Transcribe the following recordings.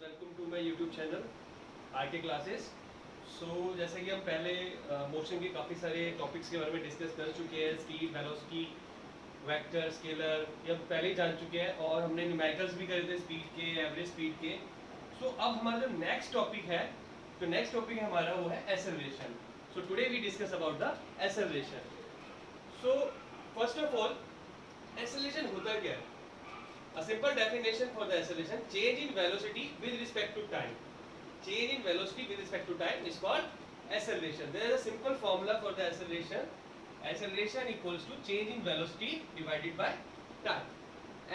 Welcome to my YouTube channel RK classes. जैसे कि हम पहले मोशन के काफ़ी सारे टॉपिक्स के बारे में डिस्कस कर चुके हैं, स्पीड, वेलोसिटी, वेक्टर, स्केलर, ये हम पहले ही जान चुके हैं और हमने न्यूमेरिकल्स भी करे थे स्पीड के, एवरेज स्पीड के। अब हमारा जो नेक्स्ट टॉपिक है, तो नेक्स्ट टॉपिक है हमारा वो है acceleration. Today we discuss about the acceleration. First of all, acceleration होता क्या है? A simple definition for the acceleration: change in velocity with respect to time. Change in velocity with respect to time is called acceleration. There is a simple formula for the acceleration. Acceleration equals to change in velocity divided by time.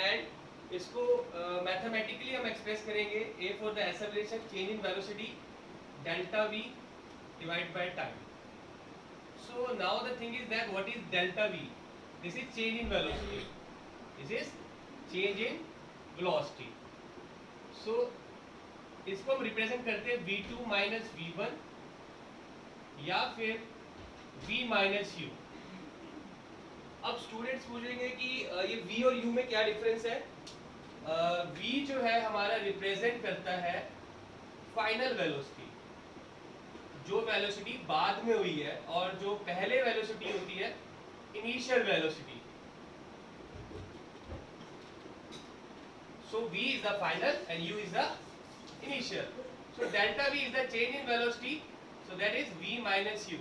And इसको mathematically हम express करेंगे A for the acceleration, change in velocity, delta V divided by time. So now the thing is that what is delta V? This is change in velocity. This is change in velocity. इसको हम represent करते हैं v2 minus v1 या फिर v minus u। अब students पूछेंगे कि ये v और u में क्या डिफरेंस है? v जो है हमारा रिप्रेजेंट करता है फाइनल वेलोसिटी, जो वेलोसिटी बाद में हुई है, और जो पहले वेलोसिटी होती है initial velocity. So v is the final and u is the initial. So delta v is the change in velocity. So that is v minus u.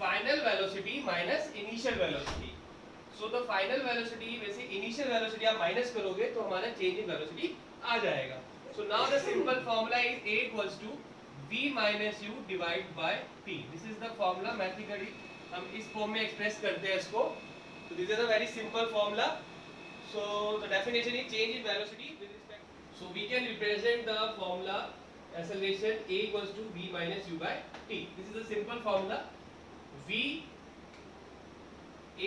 Final velocity minus initial velocity. So the final velocity वैसे initial velocity आप minus करोगे तो हमारा change in velocity आ जाएगा. So now the simple formula is a equals to v minus u divided by t. This is the formula. Mathematically हम इस form में express करते हैं इसको. So this is a very simple formula. So the definition is change in velocity with respect. So we can represent the formula acceleration A equals to v minus u by t. This is a simple formula. V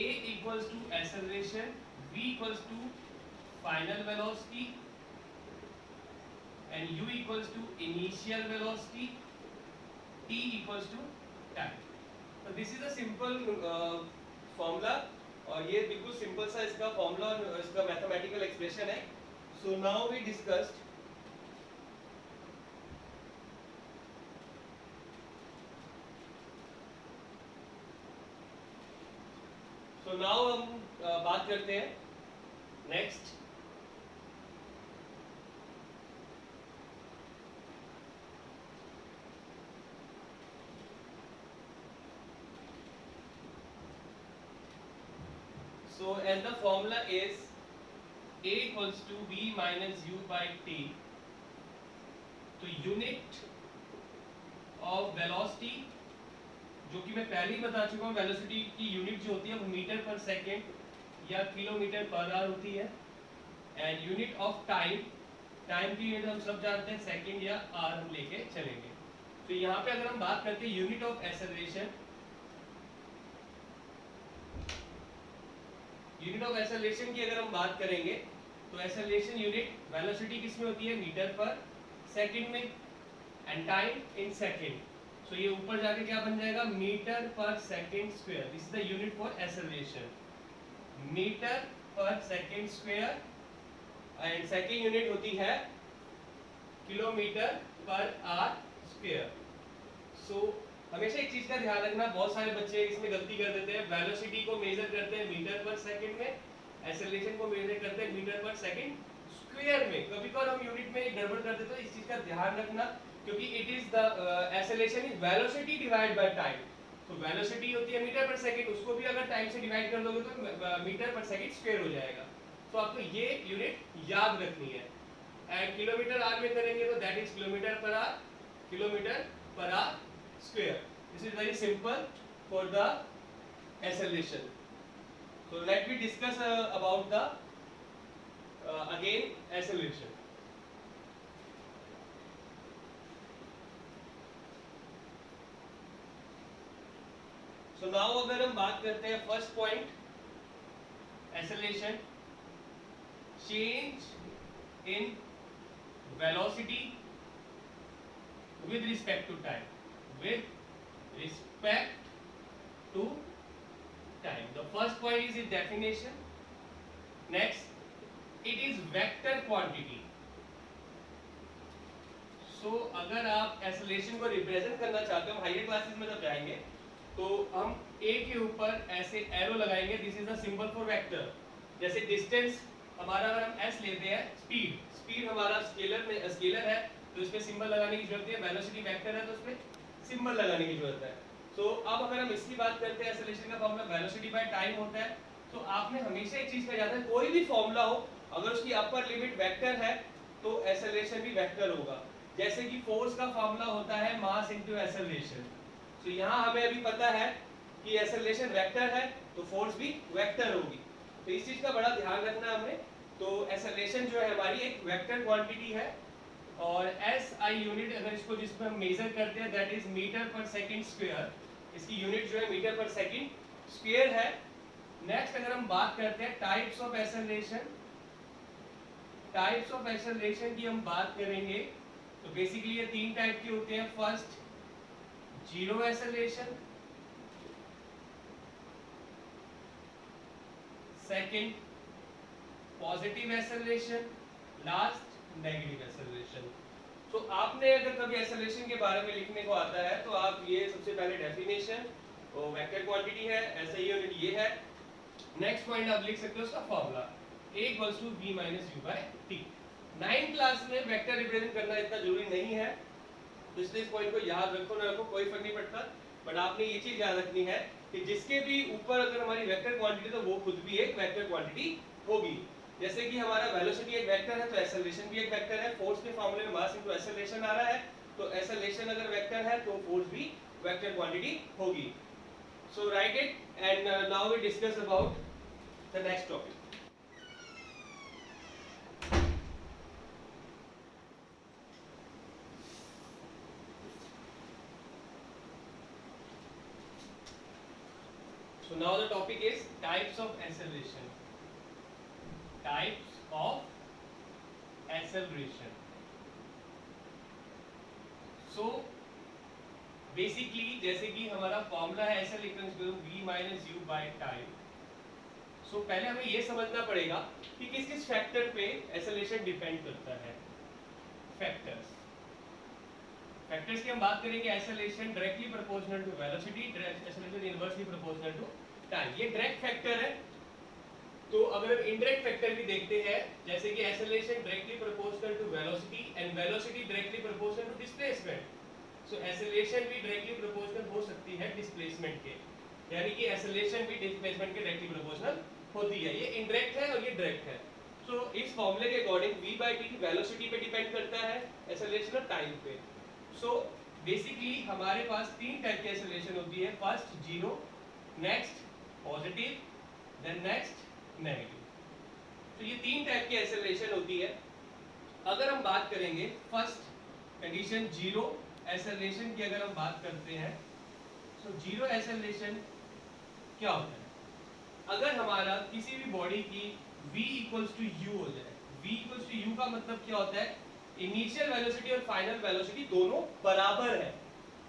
A equals to acceleration, v equals to final velocity, and u equals to initial velocity, t equals to time. So this is a simple formula. और ये बिल्कुल simple सा इसका formula और इसका mathematical expression है। So now we discussed now हम बात करते हैं next. So as the formula is a equals to v minus u by t, तो यूनिट ऑफ वेलोसिटी, जो कि मैं पहले ही बता चुका हूँ, वेलोसिटी की यूनिट जो होती है वो मीटर पर सेकेंड या किलोमीटर पर आवर होती है। And unit of time, time की यूनिट हम सब जानते हैं सेकेंड या आवर हम लेके चलेंगे। तो यहाँ पे अगर हम बात करते हैं unit of acceleration, unit of acceleration की अगर हम बात करेंगे तो एक्सेलरेशन यूनिट वेलोसिटी किसमें होती है? मीटर पर सेकंड में, and time in second. So ये ऊपर जाके क्या बन जाएगा? Metre per second square. This is the unit for acceleration, metre per second square. And second unit होती है किलोमीटर पर आवर स्क्वायर। सो हमेशा एक चीज का ध्यान रखना, बहुत सारे बच्चे इसमें गलती कर देते हैं, वेलोसिटी को मेजर करते हैं मीटर पर सेकंड में, एक्सेलरेशन को मेजर करते हैं मीटर पर सेकंड स्क्वायर में। कभी कभार हम यूनिट में गड़बड़ कर देते हैं, इस चीज का ध्यान रखना, क्योंकि it is the acceleration is velocity divide by time. तो वेलोसिटी होती है मीटर पर सेकंड, उसको भी अगर टाइम से डिवाइड कर दोगे तो मीटर पर सेकंड स्क्वायर हो जाएगा। तो आपको ये यूनिट याद रखनी है। एंड किलोमीटर आवर में करेंगे तो that is kilometre per hour, kilometre per hour square. This is very simple for the acceleration. So let me discuss about the again acceleration. So now अगर हम बात करते हैं first point, acceleration, change in velocity with respect to time. With respect to time. The first point is its definition. Next, it is vector quantity. सो अगर आप acceleration को represent करना चाहते हो, हायर क्लासेस में जब जाएंगे तो हम a के ऊपर ऐसे एरो लगाएंगे, this is the symbol for vector. जैसे डिस्टेंस हमारा, अगर हम s लेते हैं, स्पीड हमारा स्केलर है तो इसमें सिंबल लगाने की जरूरत है, वेलोसिटी वेक्टर है तो उसमें सिंबल लगाने की जरूरत है। तो अब अगर हम इसकी बात करते हैं, एक्सेलरेशन का फॉर्मूला वेलोसिटी बाय टाइम होता है। तो आपने हमेशा एक चीज का याद है, कोई भी फॉर्मूला हो अगर उसकी अपर लिमिट वेक्टर है तो एक्सेलरेशन भी वेक्टर होगा। जैसे कि फोर्स का फॉर्मूला होता है मास इनटू एक्सेलरेशन। तो यहाँ हमें अभी पता है कि एक्सेलरेशन वेक्टर है तो फोर्स भी वेक्टर होगी। तो इस चीज का बड़ा ध्यान रखना हमने। तो एक्सेलरेशन जो है हमारी एक वेक्टर क्वांटिटी है और SI यूनिट अगर इसको जिसमें हम मेजर करते हैं that is metre per second square, इसकी यूनिट जो है मीटर पर सेकंड स्क्वायर है। नेक्स्ट अगर हम बात करते हैं टाइप्स ऑफ एक्सेलरेशन की हम बात करेंगे तो बेसिकली ये 3 टाइप के होते हैं। First zero acceleration, second positive acceleration, last negative acceleration. तो आपने अगर कभी एक्सेलरेशन के बारे में लिखने को आता है तो आप ये सबसे पहले डेफिनेशन, वो वेक्टर क्वांटिटी है, ऐसे यूनिट ये है। नेक्स्ट पॉइंट आप लिख सकते हो उसका formula a = v - u/t। 9th class में वेक्टर रिप्रेजेंट करना इतना जरूरी नहीं है, तो इसलिए इस पॉइंट को याद रखो ना रखो कोई फर्क नहीं पड़ता, बट आपने ये चीज याद रखनी है कि जिसके भी ऊपर अगर हमारी वेक्टर क्वांटिटी तो वो खुद भी एक वेक्टर क्वांटिटी होगी। जैसे कि हमारा वेलोसिटी एक वेक्टर है तो एक्सेलरेशन भी एक वेक्टर है। फोर्स के फॉर्मूले में मास इनटू एक्सेलरेशन आ रहा है, तो एक्सेलरेशन अगर वेक्टर है तो फोर्स भी वेक्टर क्वांटिटी होगी। So write it and now we discuss about the next topic. So now the topic is types of acceleration. Types of acceleration. So basically जैसे कि हमारा फॉर्मूला है acceleration v - u/time। So पहले हमें ये समझना पड़ेगा कि किस किस फैक्टर पे acceleration डिपेंड करता है। फैक्टर्स की हम बात करेंगे। Acceleration directly proportional to velocity, acceleration inversely proportional to time, ये डायरेक्ट फैक्टर है। तो अगर इनडायरेक्ट फैक्टर भी देखते हैं, जैसे कि acceleration directly proportional to velocity and velocity directly proportional to displacement. So acceleration भी डायरेक्टली प्रोपोर्शनल हो सकती है डिस्प्लेसमेंट के, यानी कि एक्सेलरेशन भी डिस्प्लेसमेंट के डायरेक्टली प्रोपोर्शनल होती है। ये इनडायरेक्ट है और ये डायरेक्ट है। सो इस फॉर्मूले के अकॉर्डिंग v/t वेलोसिटी पे डिपेंड करता है, एक्सेलरेशन और टाइम पे। सो बेसिकली हमारे पास 3 टाइप की एक्सेलरेशन होती है। First zero, next positive, then next negative. तो ये 3 टाइप की एक्सेलरेशन होती है। अगर हम बात करेंगे फर्स्ट कंडीशन जीरो एक्सेलरेशन की, अगर हम बात करते हैं तो जीरो एक्सेलरेशन क्या होता है? अगर हमारा किसी भी बॉडी की v = u हो जाए, v = u का मतलब क्या होता है? इनिशियल वेलोसिटी और फाइनल वेलोसिटी दोनों बराबर है,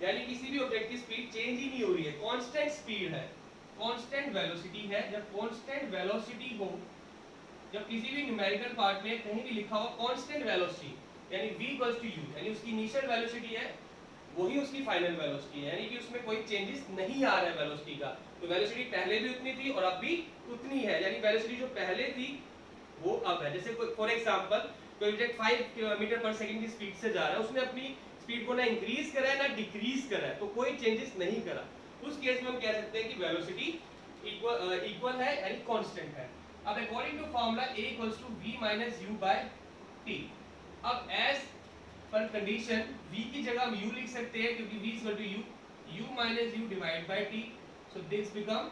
यानी किसी भी ऑब्जेक्ट की स्पीड चेंज ही नहीं हो रही है, कांस्टेंट स्पीड है, कांस्टेंट वेलोसिटी है। जब कांस्टेंट वेलोसिटी हो, जब किसी भी न्यूमेरिकल पार्ट में कहीं भी लिखा हुआ कांस्टेंट वेलोसिटी यानी v = u, यानी उसकी इनिशियल वेलोसिटी है वही उसकी फाइनल वेलोसिटी है, यानी कि उसमें कोई चेंजेस नहीं आ रहा है वेलोसिटी का। तो वेलोसिटी पहले भी उतनी थी और अब भी उतनी है, यानी वेलोसिटी जो पहले थी वो अब है। जैसे फॉर एग्जांपल कोई ऑब्जेक्ट 5 मीटर पर सेकंड की स्पीड से जा रहा है, उसने अपनी स्पीड को ना इंक्रीज करा है ना डिक्रीज करा है, तो कोई चेंजेस नहीं करा। उस केस में हम कह सकते हैं कि वेलोसिटी इक्वल है, यानी कांस्टेंट है। अब according to formula a = v - u/t। अब एज पर कंडीशन v की जगह हम u लिख सकते हैं क्योंकि v = u - u/t, so this become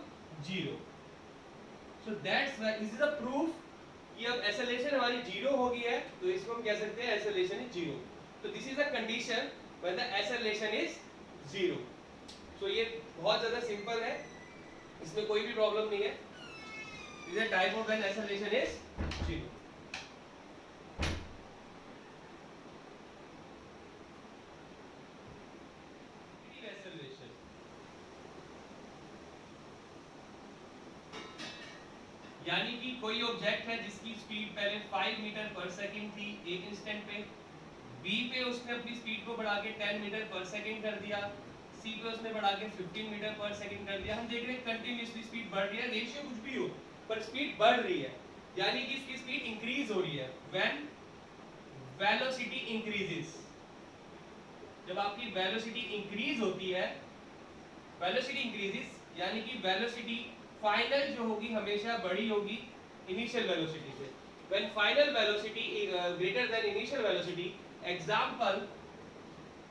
0। so that's why this is a proof कि अब एक्सेलरेशन हमारी 0 हो गई है, तो इसको हम कह सकते हैं एक्सेलरेशन इज 0। तो this is a condition when the acceleration is 0। सो ये बहुत ज्यादा सिंपल है, इसमें कोई भी प्रॉब्लम नहीं है। This is a type of when acceleration is 0। यानी कि कोई ऑब्जेक्ट है जिसकी स्पीड पहले 5 मीटर पर सेकंड थी एक इंस्टेंट पे, B पे उसने अपनी स्पीड को बढ़ा के 10 मीटर पर सेकंड कर दिया, C पे उसने बढ़ा के 15 मीटर पर सेकंड कर दिया। हम देख रहे हैं कंटिन्यूअसली स्पीड बढ़ रही है, रेशियो कुछ भी हो पर स्पीड बढ़ रही है, यानी कि इसकी स्पीड इंक्रीज हो रही है। व्हेन वेलोसिटी इंक्रीजेस, जब आपकी वेलोसिटी इंक्रीज होती है, वेलोसिटी इंक्रीजेस यानी कि वेलोसिटी फाइनल जो होगी हमेशा बड़ी होगी इनिशियल वेलोसिटी से। When final velocity greater than initial velocity, example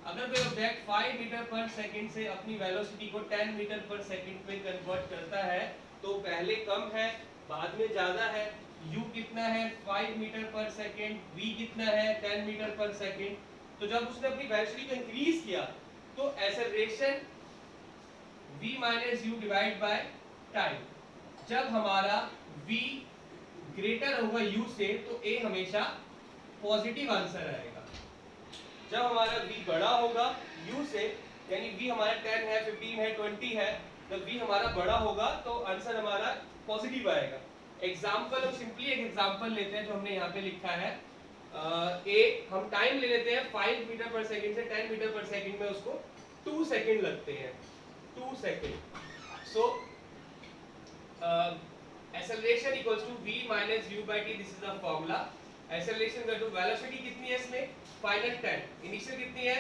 अगर कोई ऑब्जेक्ट 5 मीटर पर सेकंड से अपनी वेलोसिटी को 10 मीटर पर सेकंड में कन्वर्ट करता है, तो पहले कम है बाद में ज्यादा है। u कितना है 5 मीटर पर सेकंड, v कितना है 10 मीटर पर सेकंड। तो जब उसने अपनी वेलोसिटी को इंक्रीज किया तो acceleration v minus you divide by time. जब हमारा v ग्रेटर होगा u से तो a हमेशा पॉजिटिव आंसर आएगा। जब हमारा v बड़ा होगा u से, यानी v हमारा 10 है 15 है 20 है, जब v हमारा बड़ा होगा तो आंसर हमारा पॉजिटिव आएगा। एग्जाम्पल, हम सिंपली एक एग्जाम्पल लेते हैं जो हमने यहाँ पे लिखा है। हम टाइम ले लेते हैं 5 मीटर पर सेकंड से 10 मीटर पर सेकंड में उसको 2 सेकंड लगते हैं, 2 second. So acceleration equals to v minus u by t, this is the formula. Acceleration का टू वेलोसिटी कितनी है इसमें, फाइनल 10, इनिशियल कितनी है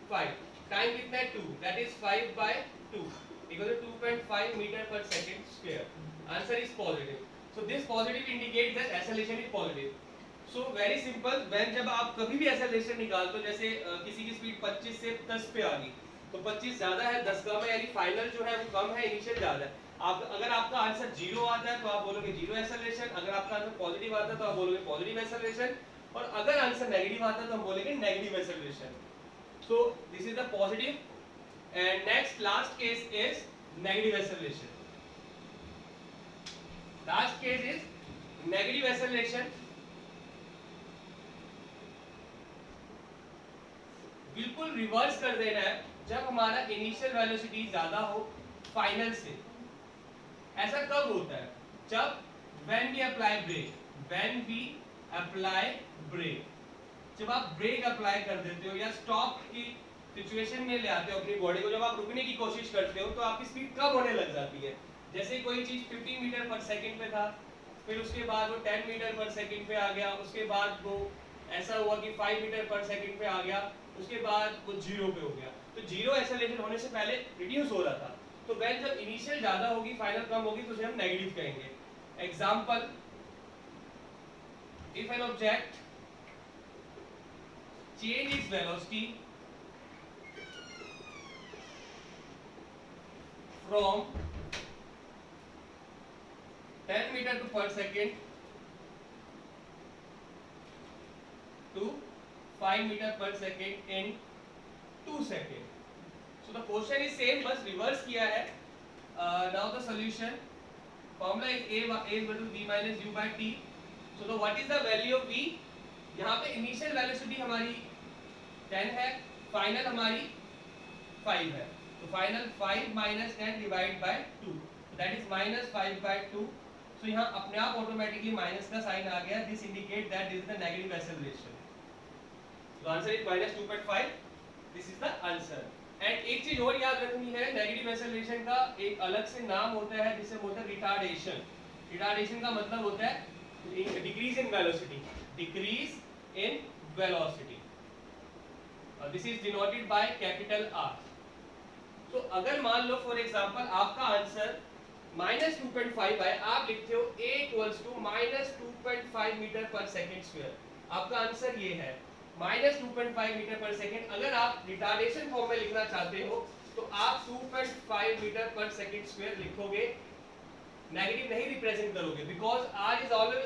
5, टाइम कितना है 2, that is 5 by 2 equal to 2.5 metre per second square. Answer is positive. So this positive indicates that acceleration is positive. So very simple, when जब आप कभी भी एक्सेलरेशन निकालते हो, जैसे किसी की स्पीड 25 से 10 पे आ गई तो 25 ज्यादा है 10 कम है, यानी फाइनल जो है वो कम है इनिशियल ज्यादा है। आप अगर आपका आंसर 0 आता है तो आप बोलोगे 0 एक्सेलरेशन, अगर आपका आंसर पॉजिटिव आता है तो आप बोलोगे पॉजिटिव एक्सेलरेशन, और अगर आंसर नेगेटिव आता है तो हम बोलेंगे negative acceleration. So this is the positive and next last case is negative acceleration. Last case is negative acceleration. बिल्कुल रिवर्स कर देना है, जब हमारा इनिशियल वेलोसिटी ज्यादा हो फाइनल से। ऐसा कब होता है, जब when we apply brake, when we apply brake, जब आप ब्रेक अप्लाई कर देते हो या स्टॉप की सिचुएशन में ले आते हो अपनी बॉडी को, जब आप रुकने की कोशिश करते हो तो आपकी स्पीड कम होने लग जाती है। जैसे कोई चीज 15 मीटर पर सेकंड पे था, फिर उसके बाद वो 10 मीटर पर सेकंड पे आ गया, उसके बाद वो ऐसा हुआ कि 5 मीटर पर सेकंड पे आ गया, उसके बाद वो 0 पे हो गया। तो 0 एक्सेलरेशन होने से पहले रिड्यूस हो रहा था। तो व्हेन जब इनिशियल ज्यादा होगी फाइनल कम होगी तो उसे हम नेगेटिव कहेंगे। Example, if an object change its velocity from 10 meter per second to 5 meter per second in 2 seconds. So the question is same, बस reverse किया है। Now the solution formula is a equal to v minus u by t. So the what is the value of v? यहाँ पे initial velocity हमारी 10 है, final हमारी 5 है, तो final 5 minus 10 divide by 2, that is minus 5 by 2। So यहाँ अपने आप ऑटोमेटिकली माइनस का साइन आ गया, this indicate that this is the negative acceleration. तो answer is minus 2.5, this is the answer. And एक चीज और याद रखनी है, नेगेटिव एक्सेलरेशन का एक अलग से नाम होता है जिसे बोलते हैं रिटार्डेशन। रिटार्डेशन का मतलब होता है decrease in velocity, decrease in velocity. This is denoted by capital R. So अगर मान लो फॉर एग्जांपल आपका आंसर -2.5 है, आप लिखते हो a equals to -2.5 metre per second square, आपका आंसर ये है -2.5 मीटर पर सेकंड। अगर आप रिटार्डेशन फॉर्म में लिखना चाहते हो तो आप 2.5 मीटर पर सेकंड स्क्वायर लिखोगे, नेगेटिव नहीं रिप्रेजेंट करोगे, because r is always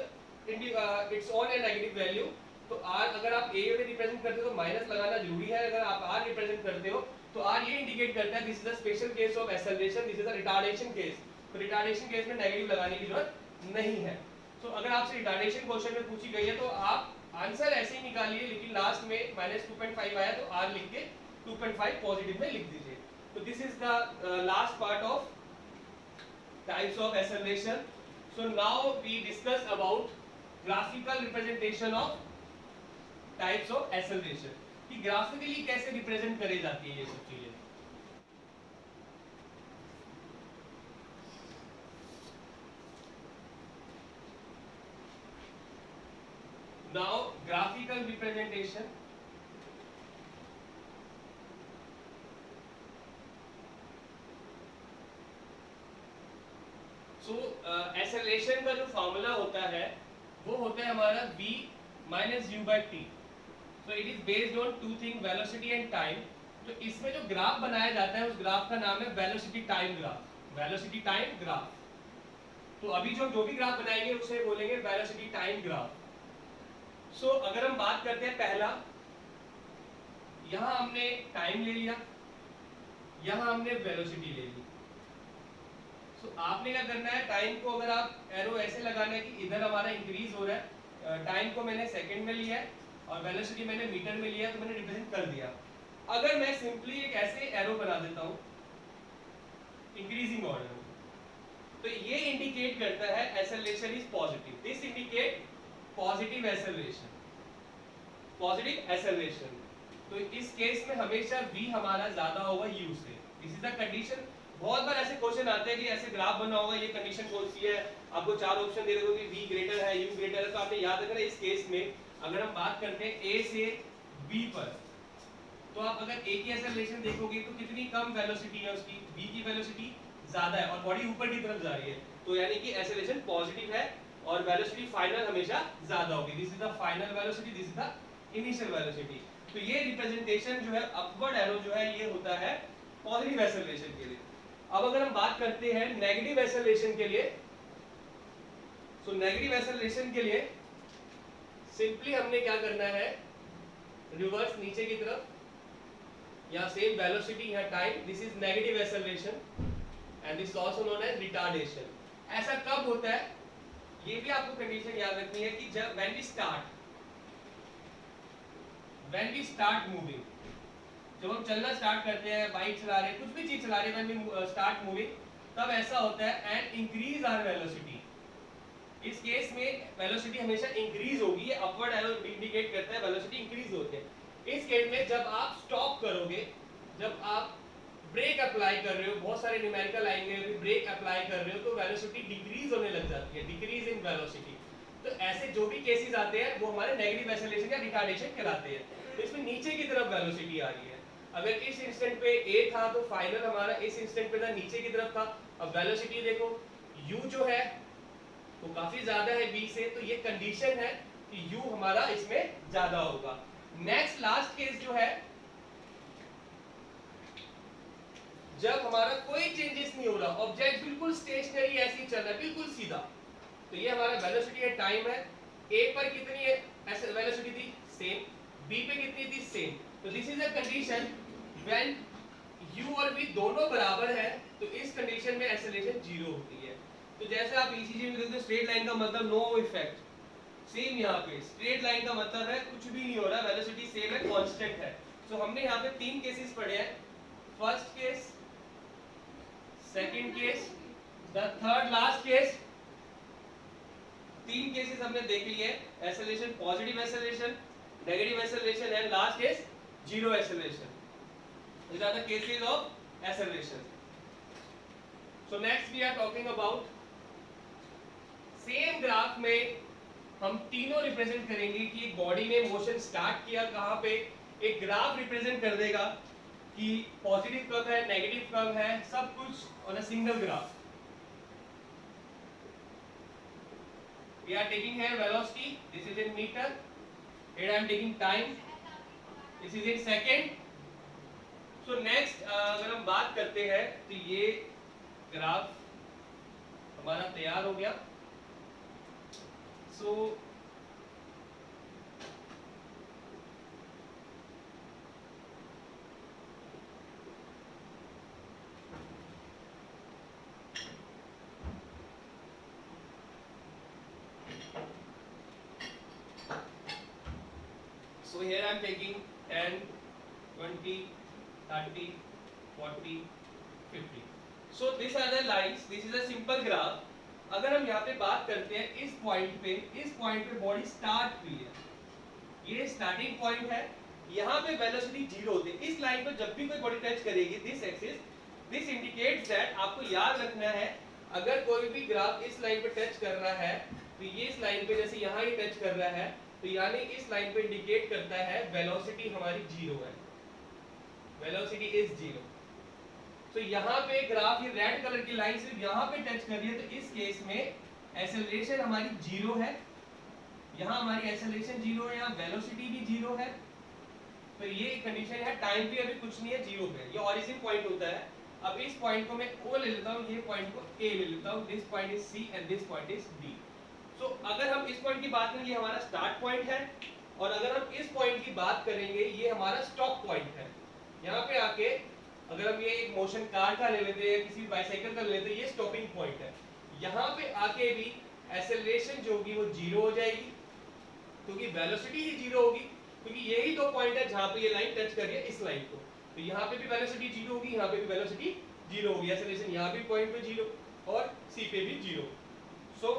it's on A negative value. तो r अगर आप a में रिप्रेजेंट करते हो तो माइनस लगाना जरूरी है, अगर आप r रिप्रेजेंट करते हो तो r ये इंडिकेट करता है this is the special case of acceleration, this is the retardation case. तो रिटार्डेशन केस में नेगेटिव लगाने की जरूरत नहीं है। तो अगर आपसे रिटार्डेशन क्वेश्चन में पूछी गई है तो आप आंसर ऐसे ही निकालिए, लेकिन लास्ट में -2.5 आया तो r लिख के 2.5 पॉजिटिव में लिख दीजिए। तो this is the last part of types of acceleration. So now we discuss about graphical representation of types of acceleration, कि ग्राफिकली कैसे रिप्रेजेंट करी जाती है ये सब चीजें। Now graphical representation. So acceleration का जो फॉर्मूला होता है वो होता है हमारा v minus u by t. So it is based on two things, velocity and time. तो इसमें जो ग्राफ बनाया जाता है उस ग्राफ का नाम है velocity time graph, velocity time graph. तो अभी जो भी ग्राफ बनाएंगे उसे बोलेंगे वेलोसिटी टाइम ग्राफ। सो अगर हम बात करते हैं पहला, यहां हमने टाइम ले लिया, यहां हमने वेलोसिटी ले ली। सो आपने क्या करना है, टाइम को अगर आप एरो ऐसे लगाना है कि इधर हमारा इंक्रीज हो रहा है, टाइम को मैंने सेकंड में लिया है और वेलोसिटी मैंने मीटर में लिया, तो मैंने रिप्रेजेंट कर दिया। अगर मैं सिंपली एक ऐसे एरो बना देता हूं इंक्रीजिंग ऑर्डर, तो ये इंडिकेट करता है acceleration is positive, this indicate positive acceleration, positive acceleration. तो इस केस में हमेशा v हमारा ज्यादा होगा u से, दिस इज द कंडीशन। बहुत बार ऐसे क्वेश्चन आते हैं कि ऐसे ग्राफ बना होगा, ये कंडीशन कौन सी है, आपको चार ऑप्शन दे रहे कि v ग्रेटर है, u ग्रेटर है, तो आपने याद रखना इस केस में अगर हम बात करते हैं a से b पर, तो आप अगर a की एक्सेलरेशन देखोगे तो कितनी कम वेलोसिटी है उसकी, b की वेलोसिटी ज्यादा है और बॉडी ऊपर की तरफ जा रही है, तो यानी कि एक्सेलरेशन पॉजिटिव है और वेलोसिटी फाइनल हमेशा ज्यादा होगी। This is the final velocity, this is the initial velocity. तो ये रिप्रेजेंटेशन जो है अपवर्ड एरो जो है ये होता है पॉजिटिव एक्सेलरेशन के लिए। अब अगर हम बात करते हैं नेगेटिव एक्सेलरेशन के लिए, सो नेगेटिव एक्सेलरेशन के लिए सिंपली हमने क्या करना है, रिवर्स नीचे की तरफ, या सेम वेलोसिटी या time, this is negative acceleration and this is also known as retardation. ऐसा कब होता है, ये भी आपको कंडीशन याद रखनी है कि जब व्हेन वी स्टार्ट मूविंग, जब हम चलना स्टार्ट करते हैं, बाइक चला रहे हैं, कुछ भी चीज चला रहे हैं, व्हेन वी स्टार्ट मूविंग, तब ऐसा होता है एंड इंक्रीज आवर वेलोसिटी। इस केस में वेलोसिटी हमेशा इंक्रीज होगी, ये अपवर्ड एरो इंडिकेट करता है वेलोसिटी इंक्रीज होती है। इस केस में जब आप स्टॉप करोगे, जब आप ब्रेक अप्लाई कर रहे हो, बहुत सारे न्यूमेरिकल आएंगे, ब्रेक अप्लाई कर रहे हो तो वेलोसिटी डिक्रीज होने लग जाती है, डिक्रीज इन वेलोसिटी। तो ऐसे जो भी केसेस आते हैं वो हमारे नेगेटिव एक्सेलरेशन या रिटार्डेशन कहलाते हैं। तो इसमें नीचे की तरफ वेलोसिटी आ रही है, अगर इस इंस्टेंट पे a था तो फाइनल हमारा इस इंस्टेंट पे था, नीचे की तरफ था। अब वेलोसिटी देखो u जो है वो काफी ज्यादा है v से, तो ये कंडीशन है कि u हमारा इसमें ज्यादा होगा। नेक्स्ट लास्ट केस जो है, जब हमारा कोई चेंजेस नहीं हो रहा, ऑब्जेक्ट बिल्कुल स्टेशनरी ऐसे ही चल रहा है, बिल्कुल सीधा, तो ये हमारा वेलोसिटी है, टाइम है। a पर कितनी है ऐसे वेलोसिटी थी, सेम, b पे कितनी थी, सेम। तो this is a condition when u और v दोनों बराबर है, तो इस कंडीशन में एक्सेलरेशन जीरो होती है। तो जैसे आप ईसीजी में देखते हो स्ट्रेट लाइन का मतलब नो इफेक्ट, सेम यहाँ पे स्ट्रेट लाइन का मतलब है कुछ भी नहीं हो रहा, वेलोसिटी सेम है, कांस्टेंट है। तो हमने यहाँ पे तीन केसेस पढ़े हैं, first case, second case, the third last case. तीन केसेस हमने देख लिए, acceleration, positive acceleration, negative acceleration and last case zero acceleration. These are the cases of acceleration. So next we are talking about, same graph में हम तीनों represent करेंगे कि एक बॉडी ने मोशन स्टार्ट किया कहाँ पे, एक ग्राफ रिप्रेजेंट कर देगा कि पॉजिटिव कब है, नेगेटिव कब है, सब कुछ on a single graph. We are taking here velocity, this is in meter, here I am taking time, this is in second. So next अगर हम बात करते हैं तो ये ग्राफ हमारा तैयार हो गया। So here I am taking 10, 20, 30, 40, 50. So these are the lines. This is a simple graph. अगर हम यहाँ पे बात करते हैं इस पॉइंट पे बॉडी स्टार्ट हुई है, ये स्टार्टिंग पॉइंट है, यहाँ पे वेलोसिटी 0 होती है। इस लाइन पर जब भी कोई बॉडी टच करेगी this axis, this indicates that, आपको याद रखना है अगर कोई भी ग्राफ इस लाइन पे टच कर रहा है तो ये इस लाइन पे जैसे यहाँ ही टच कर रहा है तो यानी इस लाइन पे इंडिकेट करता है वेलोसिटी हमारी 0 है, वेलोसिटी इज 0। तो यहाँ पे ग्राफ ये रेड कलर की लाइन सिर्फ यहाँ पे टच कर रही है तो इस केस में एक्सेलरेशन हमारी 0 है, यहाँ हमारी एक्सेलरेशन 0 है, यहाँ वेलोसिटी भी 0 है। तो ये कंडीशन है, टाइम भी अभी कुछ नहीं है 0 पे, ये ओरिजिन पॉइंट होता है। अब इस पॉइंट को मैं O ले लेता हूँ, ये पॉइंट को A ले लेता हूँ, this point is C and this point is D। सो अगर हम इस पॉइंट की बात करें ये हमारा स्टार्ट पॉइंट है, और अगर हम इस पॉइंट की बात करेंगे ये हमारा स्टॉप पॉइंट है। यहाँ पे आके अगर हम ये एक मोशन कार का ले लेते हैं, किसी बाइसाइकिल का ले लेते हैं, ये स्टॉपिंग पॉइंट है। यहाँ पे आके भी एक्सेलरेशन जो होगी वो 0 हो जाएगी क्योंकि वेलोसिटी ही 0 होगी, क्योंकि यही दो पॉइंट है जहाँ पे ये लाइन टच कर रही है इस लाइन को। तो यहाँ पे भी वेलोसिटी 0 होगी, यहाँ पे भी वेलोसिटी 0 होगी, एक्सेलरेशन यहाँ भी पॉइंट पे 0 और C पे भी 0। सो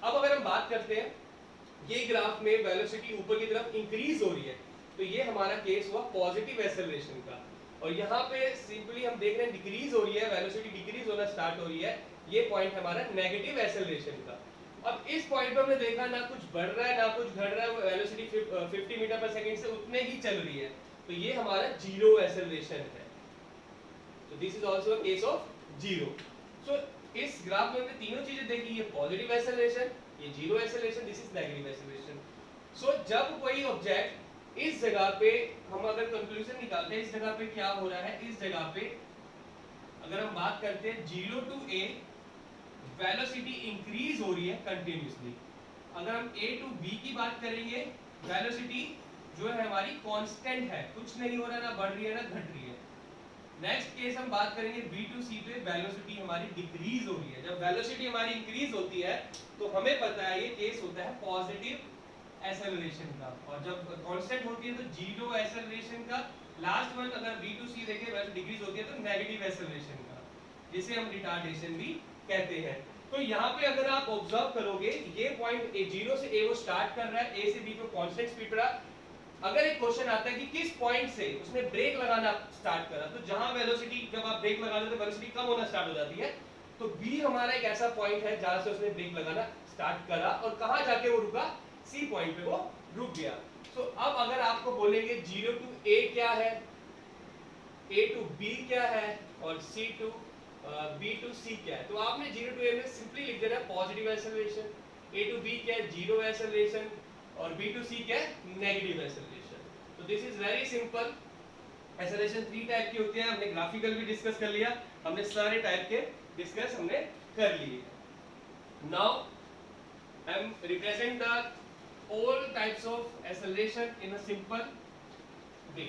अब अगर हम बात करते हैं ये ग्राफ में वेलोसिटी ऊपर की तरफ इंक्रीज हो रही है तो ये हमारा केस हुआ पॉजिटिव एक्सेलरेशन का, और यहाँ पे सिंपली हम देख रहे हैं डिक्रीज हो रही है, वेलोसिटी डिक्रीज होना स्टार्ट हो रही है, ये पॉइंट हमारा नेगेटिव एक्सेलरेशन का। अब इस पॉइंट पे हमने देखा ना कुछ बढ़ रहा है ना कुछ घट रहा है, वेलोसिटी 50 मीटर पर सेकंड से उतने ही चल रही है, तो ये हमारा 0 एक्सेलरेशन है। तो this is also a case of 0। सो इस ग्राफ में हमने तीनों चीजें देखी, ये पॉजिटिव एक्सेलरेशन, ये 0 acceleration, this is negative acceleration. So जब कोई ऑब्जेक्ट इस जगह पे, हम अगर कंक्लूजन निकालते हैं इस जगह पे क्या हो रहा है, इस जगह पे अगर हम बात करते हैं 0 to A वेलोसिटी इंक्रीज हो रही है कंटिन्यूअसली। अगर हम A to B की बात करेंगे वेलोसिटी जो है हमारी कांस्टेंट है, कुछ नहीं हो रहा, ना बढ़ रही है ना घट रही है। नेक्स्ट केस हम बात करेंगे B to C पे, वेलोसिटी हमारी डिक्रीज हो रही है। जब वेलोसिटी हमारी इंक्रीज होती है तो हमें पता है ये केस होता है पॉजिटिव एक्सेलरेशन का, और जब कांस्टेंट होती है तो 0 एक्सेलरेशन का। लास्ट वन अगर B to C देखें वेलोसिटी डिक्रीज होती है तो नेगेटिव एक्सेलरेशन का, जिसे हम रिटार्डेशन भी कहते हैं। तो यहाँ पे अगर आप ऑब्जर्व करोगे ये पॉइंट 0 से A वो स्टार्ट कर रहा है, A से B पे कांस्टेंट स्पीड रहा। अगर एक क्वेश्चन आता है कि किस पॉइंट से उसने ब्रेक लगाना स्टार्ट करा, तो जहां वेलोसिटी, जब आप ब्रेक लगाते हो तो वेलोसिटी कम होना स्टार्ट हो जाती है, तो B हमारा एक ऐसा पॉइंट है जहां से उसने ब्रेक लगाना स्टार्ट करा, और कहां जाके वो रुका, C पॉइंट पे वो रुक गया। सो अब अगर आपको बोलेंगे 0 to A क्या है, A to B क्या है और C to B to C क्या है, तो आपने 0 to A में सिंपली लिख देना positive acceleration, A to B क्या है 0 एक्सेलरेशन, और B to C क्या है नेगेटिव एक्सेलरेशन। तो this is very simple. Acceleration 3 type की होती है, हमने ग्राफिकल भी डिस्कस कर लिया, हमने सारे टाइप के डिस्कस हमने कर लिए। Now I am represent the all types of acceleration in a simple way.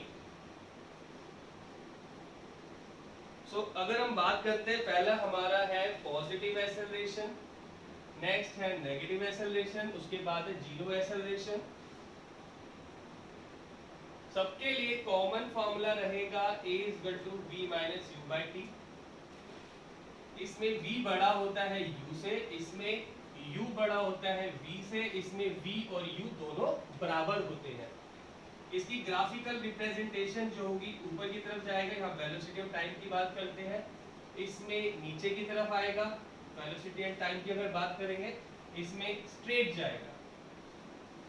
So अगर हम बात करते हैं, पहला हमारा है पॉजिटिव एक्सेलरेशन, नेक्स्ट है नेगेटिव एक्सेलरेशन, उसके बाद है 0 एक्सेलरेशन। सबके लिए कॉमन फॉर्मूला रहेगा A = V - U/T। इसमें V बड़ा होता है U से, इसमें U बड़ा होता है V से, इसमें V और U दोनों बराबर होते हैं। इसकी ग्राफिकल रिप्रेजेंटेशन जो होगी ऊपर की तरफ जाएगा, यहाँ वेलोसिटी ऑफ टाइम की बात करते हैं, इसमें नीचे की तरफ आएगा, वेलोसिटी एंड टाइम की अगर बात करेंगे इसमें स्ट्रेट जाएगा।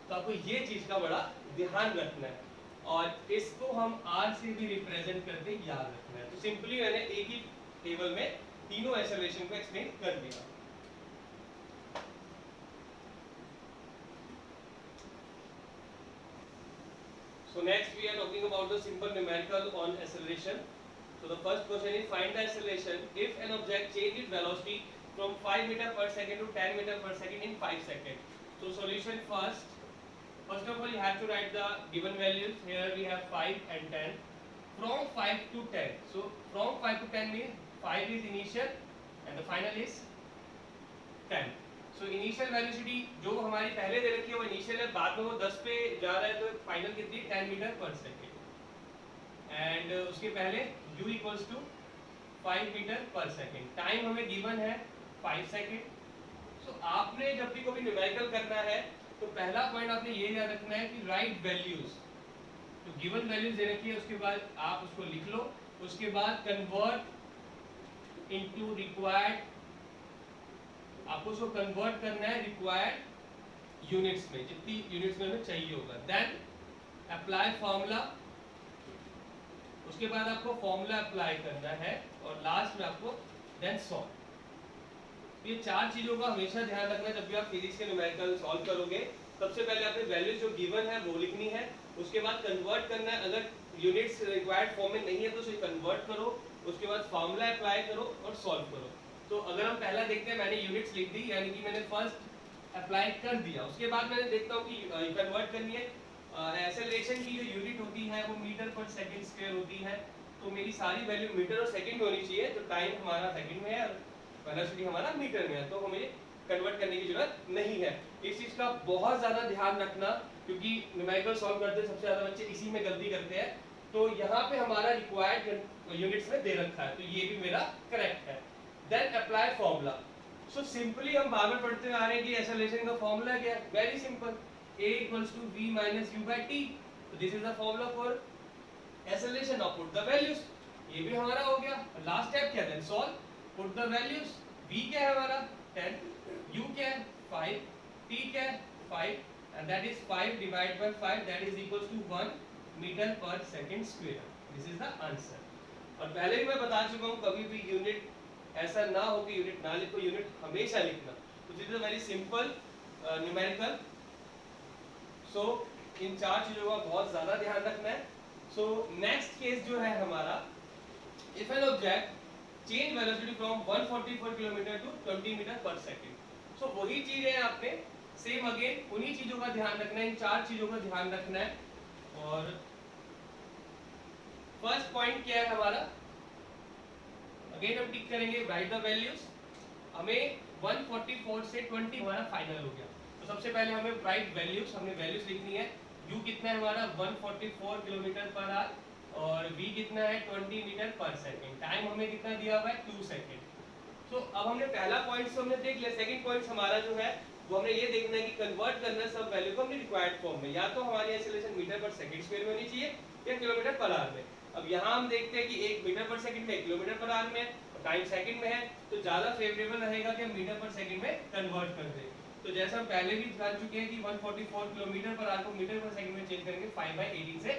तो आपको ये चीज का बड़ा ध्यान रखना है, और इसको हम R से भी रिप्रेजेंट करके याद रखना है। तो सिंपली मैंने एक ही टेबल में तीनों एक्सेलरेशन को एक्सप्लेन कर दिया। So next we are talking about the simple numerical on acceleration. So the first question is find the acceleration if an object changes velocity from 5 meter per second to 10 meter per second in 5 seconds. So solution first. First of all you have to write the given values. Here we have 5 and 10. From 5 to 10. So from 5 to 10 means 5 is initial and the final is 10. So initial velocity जो हमारी पहले दे रखी है वो initial है, बाद में वो 10 पे जा रहा है, तो फाइनल कितनी 10 मीटर पर सेकेंड, एंड उसके पहले u = 5 मीटर पर सेकेंड। टाइम हमें गिवन है 5 सेकेंड। सो आपने जब भी कोई न्यूमेरिकल करना है तो पहला पॉइंट आपने ये याद रखना है कि राइट वैल्यूज, तो गिवन वैल्यूज दे रखी है, उसके बाद आप उसको लिख लो, उसके बाद कन्वर्ट इनटू रिक्वायर्ड, आपको उसको कन्वर्ट करना है रिक्वायर्ड यूनिट्स में, जितनी यूनिट्स में हमें चाहिए होगा। देन अप्लाई फॉर्मूला, उसके बाद आपको फॉर्मूला अप्लाई करना है, और लास्ट में आपको देन सॉल्व। ये चार चीजों का हमेशा ध्यान रखना है जब भी आप फिजिक्स के न्यूमेरिकल सॉल्व करोगे। सबसे पहले आपने वैल्यू जो गिवन है वो लिखनी है, उसके बाद कन्वर्ट करना है, अगर यूनिट्स रिक्वायर्ड फॉर्म में नहीं है तो उसे कन्वर्ट करो, उसके बाद फार्मूला अप्लाई करो और सॉल्व करो। तो अगर हम पहला देखते हैं, मैंने यूनिट्स लिख दी, यानी कि मैंने फर्स्ट अप्लाई कर दिया, उसके बाद मैंने देखता हूँ कि कन्वर्ट करनी है। एक्सेलरेशन की जो यूनिट होती है वो मीटर पर सेकंड स्क्वायर होती है, तो मेरी सारी वैल्यू मीटर और सेकंड में होनी चाहिए, तो टाइम हमारा सेकंड में है, वेलोसिटी हमारा मीटर में है, तो हमें कन्वर्ट करने की जरूरत नहीं है। इस चीज का बहुत ज्यादा ध्यान रखना, क्योंकि न्यूमेरिकल सॉल्व करते सबसे ज्यादा बच्चे इसी में गलती करते हैं। तो यहाँ पे हमारा रिक्वायर्ड यूनिट्स में दे रखा है, तो ये भी मेरा करेक्ट है। Then apply formula. So simply हम बार बार पढ़ते आ रहे हैं कि एक्सेलरेशन का फॉर्मूला क्या है, very simple, a equals to v minus u by t, so this is the formula for acceleration, now put the values, ये भी हमारा हो गया। लास्ट स्टेप क्या है, solve, put the values, v क्या है हमारा 10, u क्या है 5, t क्या है 5, and that is 5 divided by 5, that is equals to 1 metre per second square, this is the answer. और पहले भी मैं बता चुका हूँ, कभी भी यूनिट ऐसा ना हो कि यूनिट ना लिखो, यूनिट हमेशा लिखना। तो this is a very simple numerical. So इन चार चीजों का बहुत ज्यादा ध्यान रखना है। सो नेक्स्ट केस जो है हमारा, if an object change velocity from 144 kilometre to 20 metre per second. So वही चीज है, आपने सेम अगेन उन्हीं चीजों का ध्यान रखना है, इन चार चीजों का ध्यान रखना है। और फर्स्ट पॉइंट क्या है हमारा, अगेन हम टिक करेंगे राइट द वैल्यूज। हमें 144 से 20 हमारा फाइनल हो गया, तो सबसे पहले हमें राइट वैल्यूज, हमने वैल्यूज लिखनी है। u कितना है हमारा 144 किलोमीटर पर आवर, और v कितना है 20 मीटर पर सेकंड, टाइम हमें कितना दिया हुआ है 2 सेकंड। तो अब हमने पहला पॉइंट तो हमने देख लिया, सेकंड पॉइंट हमारा जो है वो हमने ये देखना है कि कन्वर्ट करना है सब वैल्यू को अपनी रिक्वायर्ड फॉर्म में, या तो हमारी acceleration metre per second square में होनी चाहिए या किलोमीटर पर आवर में। अब यहाँ हम देखते हैं कि 1 मीटर पर सेकंड में, 1 किलोमीटर पर आवर में, और टाइम सेकंड में है, तो ज्यादा फेवरेबल रहेगा कि हम मीटर पर सेकंड में कन्वर्ट कर दें। तो जैसा हम पहले भी जान चुके हैं कि 144 किलोमीटर पर आवर को मीटर पर सेकंड में चेंज करेंगे, 5/18 से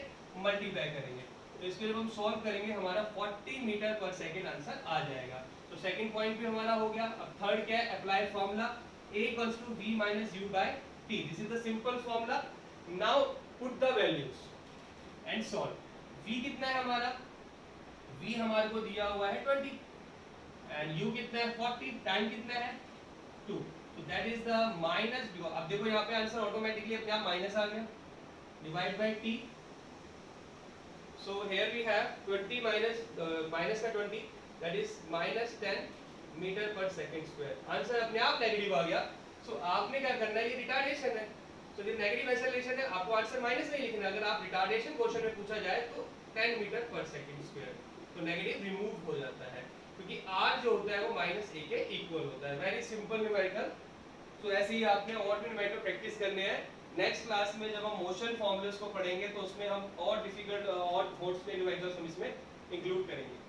मल्टीप्लाई करेंगे, तो इसके जब हम सॉल्व करेंगे हमारा 40 मीटर पर सेकंड आंसर आ जाएगा। तो सेकंड पॉइंट भी हमारा हो गया। अब थर्ड क्या है, apply formula, a equals to v minus u by t, this is the simple formula। now put the values and solve। v कितना है हमारा, v हमारे को दिया हुआ है 20, and u कितना है 40, टाइम कितना है 2, तो that is the minus, अब देखो यहाँ पे आंसर ऑटोमेटिकली अपने आप माइनस आ गया, divide by t। so here we have 20 minus का 20, that is minus 10 metre per second square, answer अपने आप नेगेटिव आ गया। सो आपने क्या करना है, ये रिटार्डेशन है, तो ये नेगेटिव एक्सेलरेशन है, आपको आंसर माइनस नहीं लिखना। अगर आप रिटार्डेशन क्वेश्चन में पूछा जाए तो 10 मीटर पर सेकंड स्क्वायर, तो नेगेटिव रिमूव हो जाता है, क्योंकि r जो होता है वो -a के इक्वल होता है। Very simple numerical. तो ऐसे ही आपने और भी न्यूमेरिकल प्रैक्टिस करने हैं। नेक्स्ट क्लास में जब हम मोशन फॉर्मूलास को पढ़ेंगे तो उसमें हम और डिफिकल्ट और फोर्स पे न्यूमेरिकल्स हम इसमें इंक्लूड करेंगे।